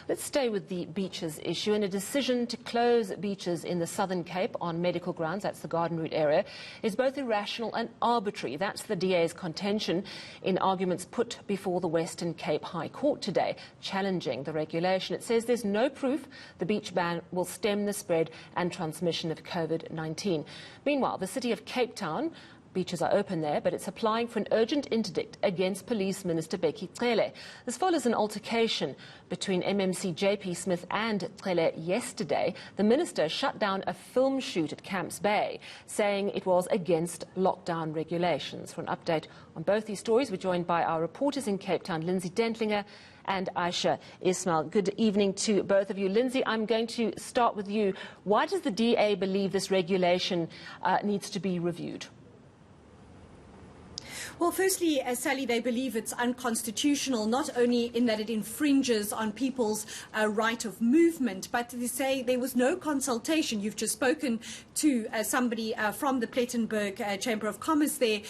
Let's stay with the beaches issue. And a decision to close beaches in the Southern Cape on medical grounds, that's the Garden Route area, is both irrational and arbitrary. That's the DA's contention in arguments put before the Western Cape High Court today, challenging the regulation. It says there's no proof the beach ban will stem the spread and transmission of COVID-19. Meanwhile, the city of Cape Town, beaches are open there, but it's applying for an urgent interdict against Police Minister Becky Cele. This follows an altercation between MMC JP Smith and Cele yesterday. The minister shut down a film shoot at Camps Bay, saying it was against lockdown regulations. For an update on both these stories, we're joined by our reporters in Cape Town, Lindsay Dentlinger and Ayesha. Ismail, good evening to both of you. Lindsay, I'm going to start with you. Why does the DA believe this regulation needs to be reviewed? Well, firstly, Sally, they believe it's unconstitutional, not only in that it infringes on people's right of movement, but they say there was no consultation. You've just spoken to somebody from the Plettenberg Chamber of Commerce there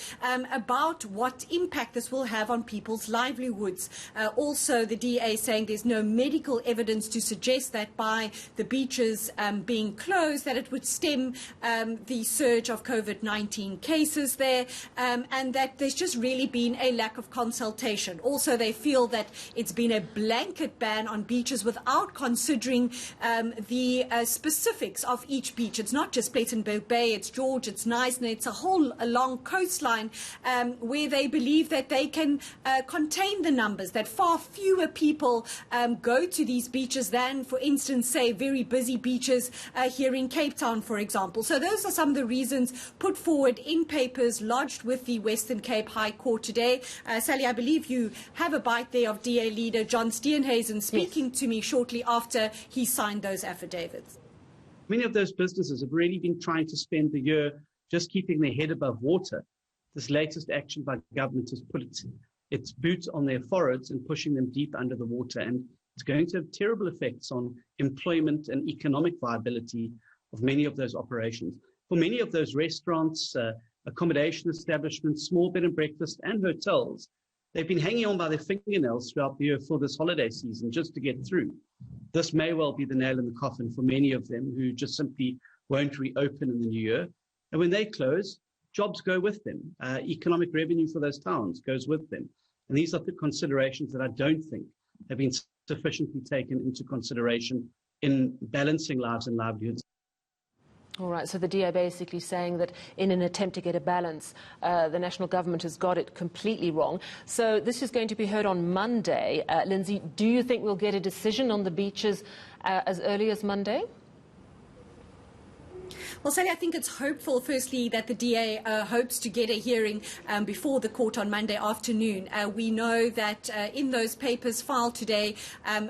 about what impact this will have on people's livelihoods. Also, the DA saying there's no medical evidence to suggest that by the beaches being closed, that it would stem the surge of COVID-19 cases there, and that there's just really been a lack of consultation. Also, they feel that it's been a blanket ban on beaches without considering the specifics of each beach. It's not just Plettenberg Bay, it's George, it's Knysna, it's a whole long coastline where they believe that they can contain the numbers, that far fewer people go to these beaches than, for instance, say, very busy beaches here in Cape Town, for example. So those are some of the reasons put forward in papers lodged with the Western Cape High Court today. Sally, I believe you have a bite there of DA leader John Steenhuisen speaking to me shortly after he signed those affidavits. Many of those businesses have really been trying to spend the year just keeping their head above water. This latest action by government has put its boots on their foreheads and pushing them deep under the water. And it's going to have terrible effects on employment and economic viability of many of those operations. For many of those restaurants, accommodation establishments, small bed and breakfast and hotels, they've been hanging on by their fingernails throughout the year for this holiday season just to get through. This may well be the nail in the coffin for many of them who just simply won't reopen in the new year. And when they close, jobs go with them. Economic revenue for those towns goes with them. And these are the considerations that I don't think have been sufficiently taken into consideration in balancing lives and livelihoods. All right, so the DA basically saying that in an attempt to get a balance, the national government has got it completely wrong. So this is going to be heard on Monday. Lindsay, do you think we'll get a decision on the beaches as early as Monday? Well, Sally, I think it's hopeful, firstly, that the DA hopes to get a hearing before the court on Monday afternoon. We know that in those papers filed today,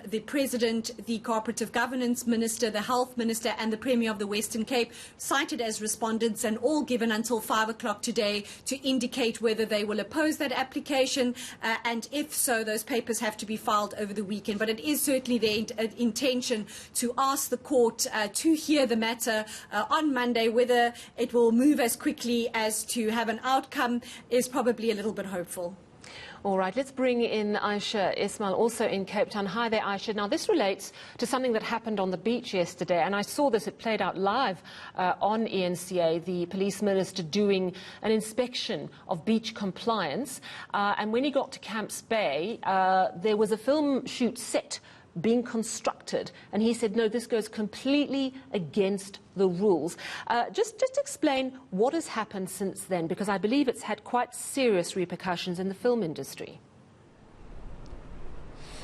the President, the Cooperative Governance Minister, the Health Minister and the Premier of the Western Cape cited as respondents and all given until 5 o'clock today to indicate whether they will oppose that application. And if so, those papers have to be filed over the weekend. But it is certainly their intention to ask the court to hear the matter on Monday. Whether it will move as quickly as to have an outcome is probably a little bit hopeful. All right, let's bring in Ayesha Ismail, also in Cape Town. Hi there, Ayesha. Now, this relates to something that happened on the beach yesterday, and I saw this. It played out live on ENCA, the police minister doing an inspection of beach compliance. And when he got to Camps Bay, there was a film shoot set being constructed, and he said, no, this goes completely against the rules. Just explain what has happened since then, because I believe it's had quite serious repercussions in the film industry.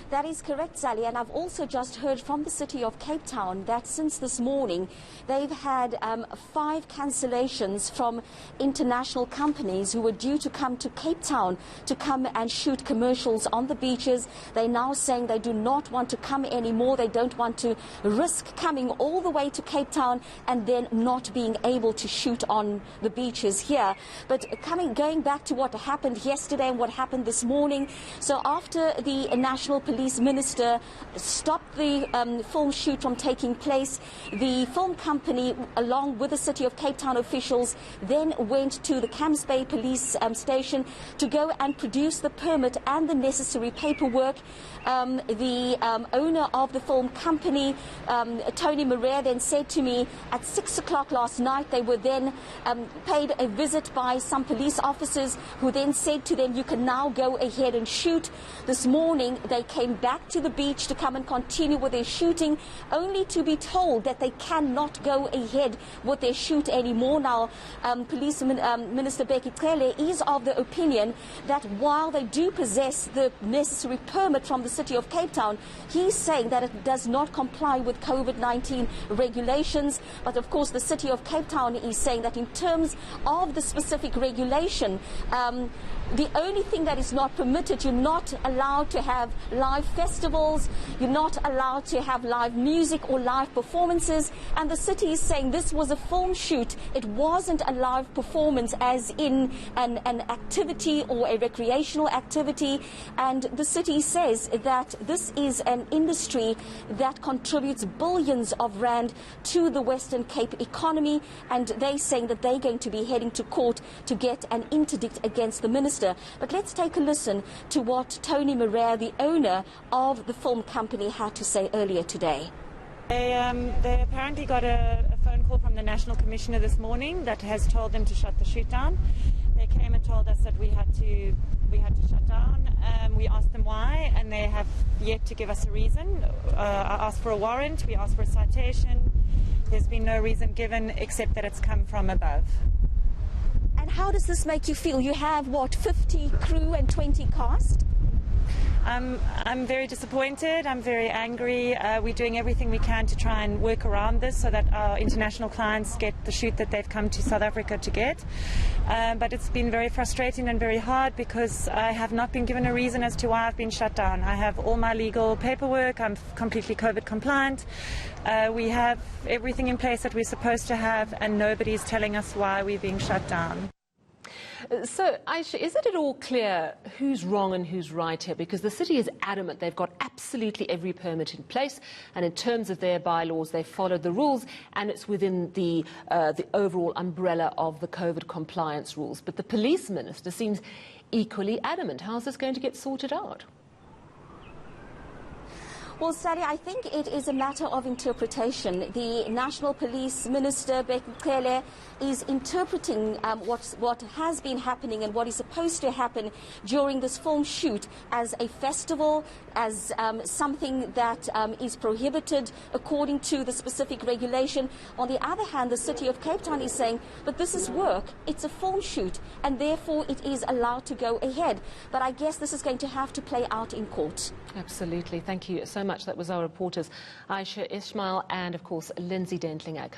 That is correct, Sally, and I've also just heard from the City of Cape Town that since this morning they've had 5 cancellations from international companies who were due to come to Cape Town to come and shoot commercials on the beaches. They're now saying they do not want to come anymore. They don't want to risk coming all the way to Cape Town and then not being able to shoot on the beaches here. But going back to what happened yesterday and what happened this morning, so after the National Police Police Minister stopped the film shoot from taking place. The film company, along with the City of Cape Town officials, then went to the Camps Bay Police Station to go and produce the permit and the necessary paperwork. The owner of the film company, Tony Marais, then said to me at 6 o'clock last night they were then paid a visit by some police officers who then said to them, you can now go ahead and shoot. This morning they came back to the beach to come and continue with their shooting, only to be told that they cannot go ahead with their shoot anymore. Now, Police Minister Becky Cele is of the opinion that while they do possess the necessary permit from the City of Cape Town, he's saying that it does not comply with COVID-19 regulations. But of course, the City of Cape Town is saying that in terms of the specific regulation, the only thing that is not permitted, you're not allowed to have live festivals, you're not allowed to have live music or live performances, and the city is saying this was a film shoot. It wasn't a live performance as in an activity or a recreational activity, and the city says that this is an industry that contributes billions of rand to the Western Cape economy, and they're saying that they're going to be heading to court to get an interdict against the minister. But let's take a listen to what Tony Marais, the owner of the film company, had to say earlier today. They apparently got a phone call from the National Commissioner this morning that has told them to shut the shoot down. They came and told us that we had to shut down. We asked them why, and they have yet to give us a reason. I asked for a warrant, we asked for a citation. There's been no reason given except that it's come from above. And how does this make you feel? You have, what, 50 crew and 20 cast? I'm very disappointed. I'm very angry. We're doing everything we can to try and work around this so that our international clients get the shoot that they've come to South Africa to get. But it's been very frustrating and very hard because I have not been given a reason as to why I've been shut down. I have all my legal paperwork. I'm completely COVID compliant. We have everything in place that we're supposed to have, and nobody's telling us why we're being shut down. So, Ayesha, isn't it all clear who's wrong and who's right here? Because the city is adamant they've got absolutely every permit in place, and in terms of their bylaws, they've followed the rules, and it's within the overall umbrella of the COVID compliance rules. But the police minister seems equally adamant. How's this going to get sorted out? Well, Sally, I think it is a matter of interpretation. The National Police Minister, Becky Cele, is interpreting what has been happening and what is supposed to happen during this film shoot as a festival, as something that is prohibited according to the specific regulation. On the other hand, the City of Cape Town is saying, but this is work, it's a film shoot, and therefore it is allowed to go ahead. But I guess this is going to have to play out in court. Absolutely. Thank you so much. That was our reporters, Ayesha, Ismail, and of course, Lindsay Dentlinger.